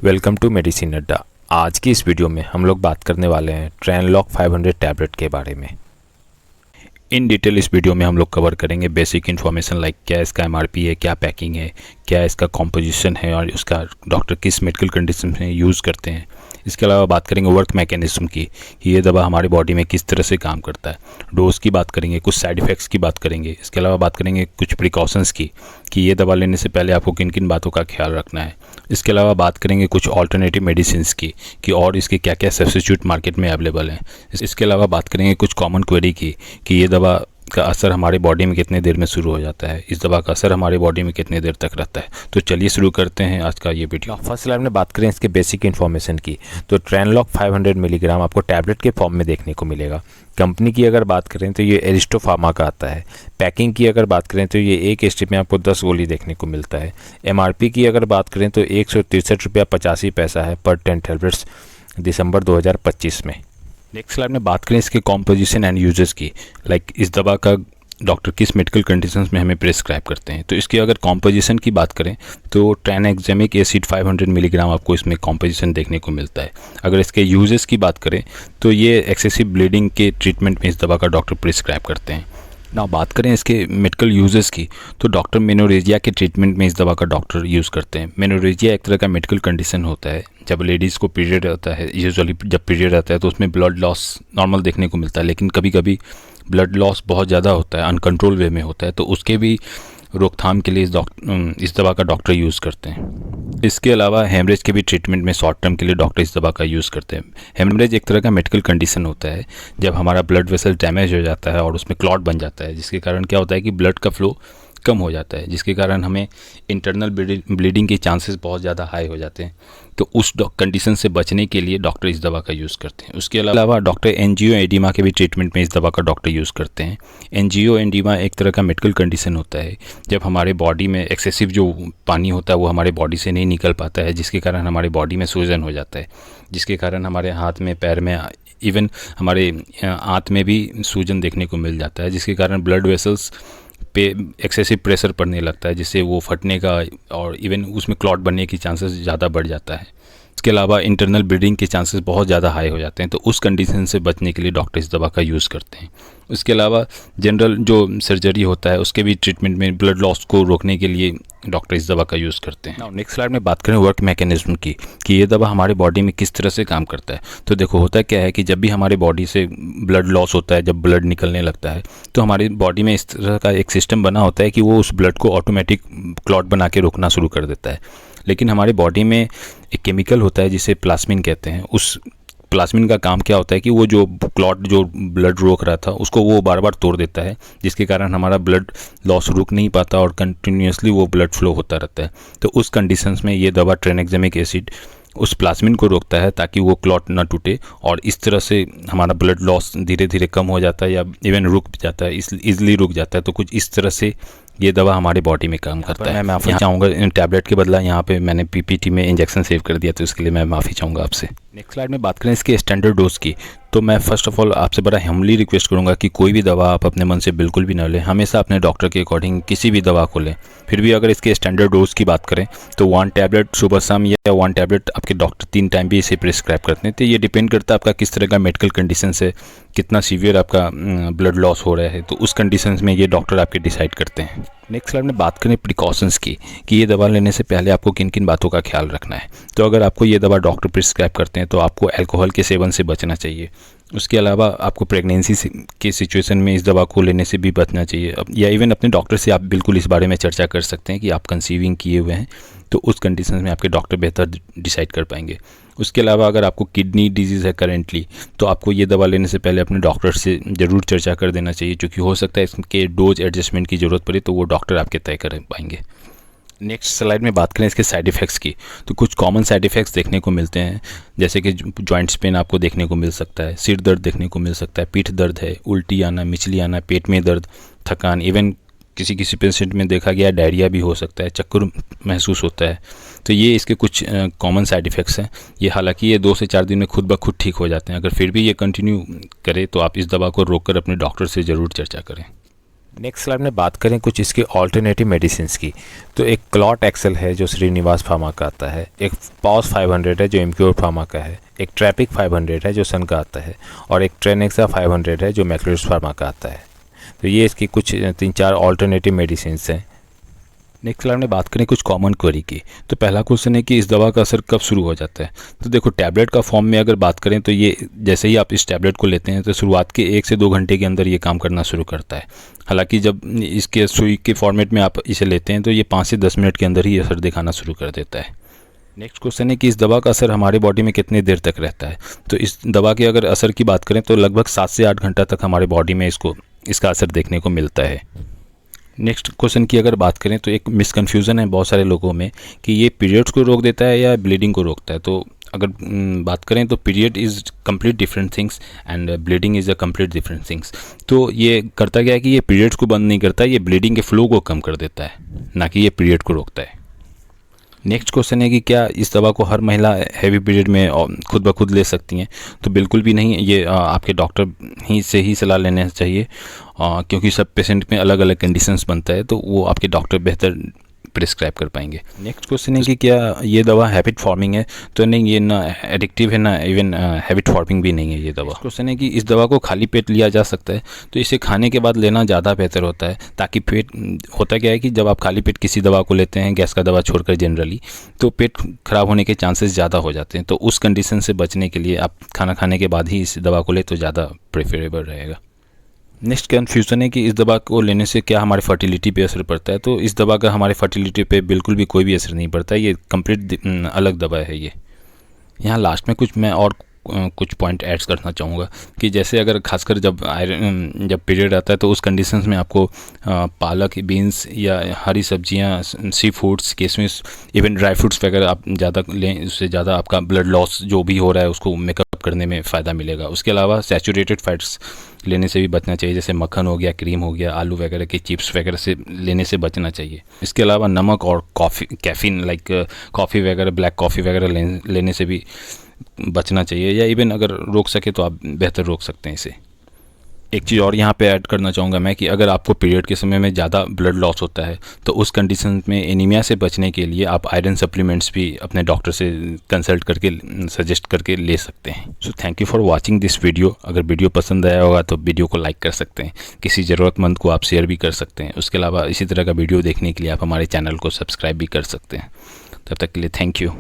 Welcome to medicine अड्डा। आज की इस वीडियो में हम लोग बात करने वाले हैं ट्रेनलॉक 500 टैबलेट के बारे में। इन डिटेल इस वीडियो में हम लोग कवर करेंगे बेसिक इन्फॉर्मेशन लाइक क्या इसका एमआरपी है, क्या पैकिंग है, क्या इसका कॉम्पोजिशन है और उसका डॉक्टर किस मेडिकल कंडीशन में यूज़ करते हैं। इसके अलावा बात करेंगे वर्क मैकेनिज्म की कि ये दवा हमारी बॉडी में किस तरह से काम करता है। डोज की बात करेंगे, कुछ साइड इफ़ेक्ट्स की बात करेंगे। इसके अलावा बात करेंगे कुछ प्रिकॉशंस की कि ये दवा लेने से पहले आपको किन किन बातों का ख्याल रखना है। इसके अलावा बात करेंगे कुछ ऑल्टरनेटिव मेडिसिन्स की कि और इसके क्या क्या सब्स्टिट्यूट मार्केट में अवेलेबल हैं। इसके अलावा बात करेंगे कुछ कॉमन क्वेरी की कि ये दवा का असर हमारी बॉडी में कितने देर में शुरू हो जाता है, इस दवा का असर हमारी बॉडी में कितने देर तक रहता है। तो चलिए शुरू करते हैं आज का ये वीडियो। फर्स्ट स्लाइड में बात करें इसके बेसिक इन्फॉर्मेशन की, तो ट्रेनलॉक 500 मिलीग्राम आपको टैबलेट के फॉर्म में देखने को मिलेगा। कंपनी की अगर बात करें तो ये एरिस्टो फार्मा का आता है। पैकिंग की अगर बात करें तो ये एक स्ट्रिप में आपको 10 गोली देखने को मिलता है। एमआरपी की अगर बात करें तो 163 रुपया 85 पैसा है पर 10 टैबलेट्स दिसंबर 2025 में। नेक्स्ट स्लाइड में बात करें इसके कॉम्पोजिशन एंड यूजेस की, लाइक इस दवा का डॉक्टर किस मेडिकल कंडीशंस में हमें प्रिस्क्राइब करते हैं। तो इसकी अगर कॉम्पोजिशन की बात करें तो ट्राइनेक्सेमिक एसिड 500 मिलीग्राम आपको इसमें कॉम्पोजिशन देखने को मिलता है। अगर इसके यूजेस की बात करें तो ये एक्सेसिव ब्लीडिंग के ट्रीटमेंट में इस दवा का डॉक्टर प्रिस्क्राइब करते हैं। ना बात करें इसके मेडिकल यूजेस की तो डॉक्टर मेनोरेजिया के ट्रीटमेंट में इस दवा का डॉक्टर यूज़ करते हैं। मेनोरेजिया एक तरह का मेडिकल कंडीशन होता है जब लेडीज़ को पीरियड आता है। यूजुअली जब पीरियड आता है तो उसमें ब्लड लॉस नॉर्मल देखने को मिलता है, लेकिन कभी कभी ब्लड लॉस बहुत ज़्यादा होता है, अनकंट्रोल वे में होता है, तो उसके भी रोकथाम के लिए इस दवा का डॉक्टर यूज़ करते हैं। इसके अलावा हेमरेज के भी ट्रीटमेंट में शॉर्ट टर्म के लिए डॉक्टर इस दवा का यूज़ करते हैं। हेमरेज एक तरह का मेडिकल कंडीशन होता है जब हमारा ब्लड वेसल डैमेज हो जाता है और उसमें क्लॉट बन जाता है, जिसके कारण क्या होता है कि ब्लड का फ्लो कम हो जाता है, जिसके कारण हमें इंटरनल ब्लीडिंग के चांसेस बहुत ज़्यादा हाई हो जाते हैं। तो उस कंडीशन से बचने के लिए डॉक्टर इस दवा का यूज़ करते हैं। उसके अलावा डॉक्टर एंजियोएडिमा के भी ट्रीटमेंट में इस दवा का डॉक्टर यूज़ करते हैं। एंजियोएडिमा एक तरह का मेडिकल कंडीशन होता है जब हमारे बॉडी में एक्सेसिव जो पानी होता है वो हमारे बॉडी से नहीं निकल पाता है, जिसके कारण हमारे बॉडी में सूजन हो जाता है, जिसके कारण हमारे हाथ में, पैर में, इवन हमारे आंत में भी सूजन देखने को मिल जाता है, जिसके कारण ब्लड वेसल्स पे एक्सेसिव प्रेशर पड़ने लगता है, जिससे वो फटने का और इवन उसमें क्लॉट बनने की चांसेस ज़्यादा बढ़ जाता है। इसके अलावा इंटरनल ब्लीडिंग के चांसेस बहुत ज़्यादा हाई हो जाते हैं, तो उस कंडीशन से बचने के लिए डॉक्टर इस दवा का यूज़ करते हैं। उसके अलावा जनरल जो सर्जरी होता है उसके भी ट्रीटमेंट में ब्लड लॉस को रोकने के लिए डॉक्टर इस दवा का यूज़ करते हैं। नेक्स्ट स्लाइड में बात करें वर्क मैकेनिज्म की कि ये दवा हमारे बॉडी में किस तरह से काम करता है। तो देखो, होता क्या है कि जब भी हमारे बॉडी से ब्लड लॉस होता है, जब ब्लड निकलने लगता है, तो हमारी बॉडी में इस तरह का एक सिस्टम बना होता है कि वो उस ब्लड को ऑटोमेटिक क्लॉट बना के रोकना शुरू कर देता है। लेकिन हमारे बॉडी में एक केमिकल होता है जिसे प्लाज्मिन कहते हैं। उस प्लाज्मिन का काम क्या होता है कि वो जो क्लॉट जो ब्लड रोक रहा था उसको वो बार बार तोड़ देता है, जिसके कारण हमारा ब्लड लॉस रुक नहीं पाता और कंटिन्यूसली वो ब्लड फ्लो होता रहता है। तो उस कंडीशंस में ये दवा ट्राइनेक्सेमिक एसिड उस प्लाज्मिन को रोकता है ताकि वो क्लॉट ना टूटे, और इस तरह से हमारा ब्लड लॉस धीरे धीरे कम हो जाता है या इवन रुक जाता है, इजली रुक जाता है। तो कुछ इस तरह से ये दवा हमारी बॉडी में काम करता है। मैं माफ़ी चाहूँगा, इन टैबलेट के बदला यहाँ पे मैंने पीपीटी में इंजेक्शन सेव कर दिया, तो इसके लिए मैं माफ़ी चाहूँगा आपसे। नेक्स्ट स्लाइड में बात करें इसके स्टैंडर्ड डोज की, तो मैं फर्स्ट ऑफ ऑल आपसे बड़ा हम्बली रिक्वेस्ट करूँगा कि कोई भी दवा आप अपने मन से बिल्कुल भी ना लें, हमेशा अपने डॉक्टर के अकॉर्डिंग किसी भी दवा को लें। फिर भी अगर इसके स्टैंडर्ड डोज की बात करें तो 1 टैबलेट सुबह शाम या 1 टैबलेट आपके डॉक्टर 3 टाइम भी इसे प्रिस्क्राइब करते हैं। तो ये डिपेंड करता है आपका किस तरह का मेडिकल कंडीशन से, कितना सीवियर आपका ब्लड लॉस हो रहा है, तो उस कंडीशन में ये डॉक्टर आपके डिसाइड करते हैं। नेक्स्ट स्लाइड में बात करें प्रिकॉशंस की कि ये दवा लेने से पहले आपको किन किन बातों का ख्याल रखना है। तो अगर आपको ये दवा डॉक्टर प्रिस्क्राइब करते हैं तो आपको अल्कोहल के सेवन से बचना चाहिए। उसके अलावा आपको प्रेगनेंसी के सिचुएशन में इस दवा को लेने से भी बचना चाहिए, या इवन अपने डॉक्टर से आप बिल्कुल इस बारे में चर्चा कर सकते हैं कि आप कंसीविंग किए हुए हैं, तो उस कंडीशन में आपके डॉक्टर बेहतर डिसाइड कर पाएंगे। उसके अलावा अगर आपको किडनी डिजीज़ है करेंटली, तो आपको ये दवा लेने से पहले अपने डॉक्टर से ज़रूर चर्चा कर देना चाहिए, क्योंकि हो सकता है इसके डोज एडजस्टमेंट की ज़रूरत पड़े, तो वो डॉक्टर आपके तय कर पाएंगे। नेक्स्ट स्लाइड में बात करें इसके साइड इफ़ेक्ट्स की, तो कुछ कॉमन साइड इफ़ेक्ट्स देखने को मिलते हैं, जैसे कि जॉइंट्स पेन आपको देखने को मिल सकता है, सिर दर्द देखने को मिल सकता है, पीठ दर्द है, उल्टी आना, मिचली आना, पेट में दर्द, थकान, इवन किसी पेशेंट में देखा गया डायरिया भी हो सकता है, चक्कर महसूस होता है। तो ये इसके कुछ कॉमन साइड इफ़ेक्ट्स हैं। ये हालांकि ये 2 से 4 दिन में खुद ब खुद ठीक हो जाते हैं। अगर फिर भी ये कंटिन्यू करे तो आप इस दवा को रोककर अपने डॉक्टर से ज़रूर चर्चा करें। नेक्स्ट स्लाइड में बात करें कुछ इसके ऑल्टरनेटिव मेडिसिन की, तो एक क्लॉट एक्सेल है जो श्रीनिवास फार्मा का आता है, एक पॉज 500 है जो एमक्योर फार्मा का है, एक ट्रैपिक 500 है जो सन का आता है, और एक ट्रेनेक्सा 500 है जो मैक्लोरिस फार्मा का आता है। तो ये इसकी कुछ 3-4 ऑल्टरनेटिव मेडिसिन हैं। नेक्स्ट स्लाइड में बात करें कुछ कॉमन क्वेरी की, तो पहला क्वेश्चन है कि इस दवा का असर कब शुरू हो जाता है। तो देखो, टैबलेट का फॉर्म में अगर बात करें तो ये जैसे ही आप इस टैबलेट को लेते हैं तो शुरुआत के 1 से 2 घंटे के अंदर ये काम करना शुरू करता है। हालांकि जब इसके सुई के फॉर्मेट में आप इसे लेते हैं तो ये 5 से 10 मिनट के अंदर ही असर दिखाना शुरू कर देता है। नेक्स्ट क्वेश्चन है कि इस दवा का असर हमारे बॉडी में कितनी देर तक रहता है। तो इस दवा के अगर असर की बात करें तो लगभग 7 से 8 घंटा तक हमारे बॉडी में इसका असर देखने को मिलता है। नेक्स्ट क्वेश्चन की अगर बात करें तो एक मिसकन्फ्यूज़न है बहुत सारे लोगों में कि ये पीरियड्स को रोक देता है या ब्लीडिंग को रोकता है। तो अगर बात करें तो period is complete different things and bleeding is a complete different things. तो ये करता क्या है कि ये पीरियड्स को बंद नहीं करता, ये ब्लीडिंग के फ्लो को कम कर देता है, ना कि ये पीरियड को रोकता है। नेक्स्ट क्वेश्चन है कि क्या इस दवा को हर महिला हैवी पीरियड में खुद ब खुद ले सकती हैं। तो बिल्कुल भी नहीं, ये आपके डॉक्टर ही सलाह लेना चाहिए, क्योंकि सब पेशेंट में अलग अलग कंडीशंस बनता है, तो वो आपके डॉक्टर बेहतर प्रिस्क्राइब कर पाएंगे। नेक्स्ट क्वेश्चन है कि क्या ये दवा हैबिट फॉर्मिंग है। तो नहीं, ये ना एडिक्टिव है ना इवन हैबिट फॉर्मिंग भी नहीं है ये दवा। क्वेश्चन है कि इस दवा को खाली पेट लिया जा सकता है। तो इसे खाने के बाद लेना ज़्यादा बेहतर होता है, ताकि पेट, होता क्या है कि जब आप खाली पेट किसी दवा को लेते हैं, गैस का दवा छोड़कर जनरली, तो पेट खराब होने के चांसेस ज़्यादा हो जाते हैं। तो उस कंडीशन से बचने के लिए आप खाना खाने के बाद ही इस दवा को ले तो ज़्यादा प्रेफरेबल रहेगा। नेक्स्ट कन्फ्यूज़न है कि इस दवा को लेने से क्या हमारे फर्टिलिटी पे असर पड़ता है। तो इस दवा का हमारे फर्टिलिटी पे बिल्कुल भी कोई भी असर नहीं पड़ता है, ये कंप्लीट अलग दवा है ये। यहाँ लास्ट में कुछ पॉइंट ऐड्स करना चाहूँगा कि जैसे अगर खासकर जब पीरियड आता है तो उस कंडीशंस में आपको पालक, बीन्स या हरी सब्जियाँ, सी फूड्स, किशमिश, इवन ड्राई फ्रूट्स वगैरह आप ज़्यादा लें, उससे ज़्यादा आपका ब्लड लॉस जो भी हो रहा है उसको मेकअप करने में फ़ायदा मिलेगा। उसके अलावा सैचुरेटेड फैट्स लेने से भी बचना चाहिए, जैसे मक्खन हो गया, क्रीम हो गया, आलू वगैरह के चिप्स वगैरह से लेने से बचना चाहिए। इसके अलावा नमक और कैफ़ीन लाइक कॉफ़ी वगैरह, ब्लैक कॉफ़ी वगैरह लेने से भी बचना चाहिए, या इवन अगर रोक सके तो आप बेहतर रोक सकते हैं इसे। एक चीज़ और यहाँ पे ऐड करना चाहूँगा मैं कि अगर आपको पीरियड के समय में ज़्यादा ब्लड लॉस होता है तो उस कंडीशन में एनीमिया से बचने के लिए आप आयरन सप्लीमेंट्स भी अपने डॉक्टर से कंसल्ट करके सजेस्ट करके ले सकते हैं। So thank you for watching this video. अगर वीडियो पसंद आया होगा तो वीडियो को लाइक कर सकते हैं, किसी ज़रूरतमंद को आप शेयर भी कर सकते हैं। उसके अलावा इसी तरह का वीडियो देखने के लिए आप हमारे चैनल को सब्सक्राइब भी कर सकते हैं। तब तक के लिए थैंक यू।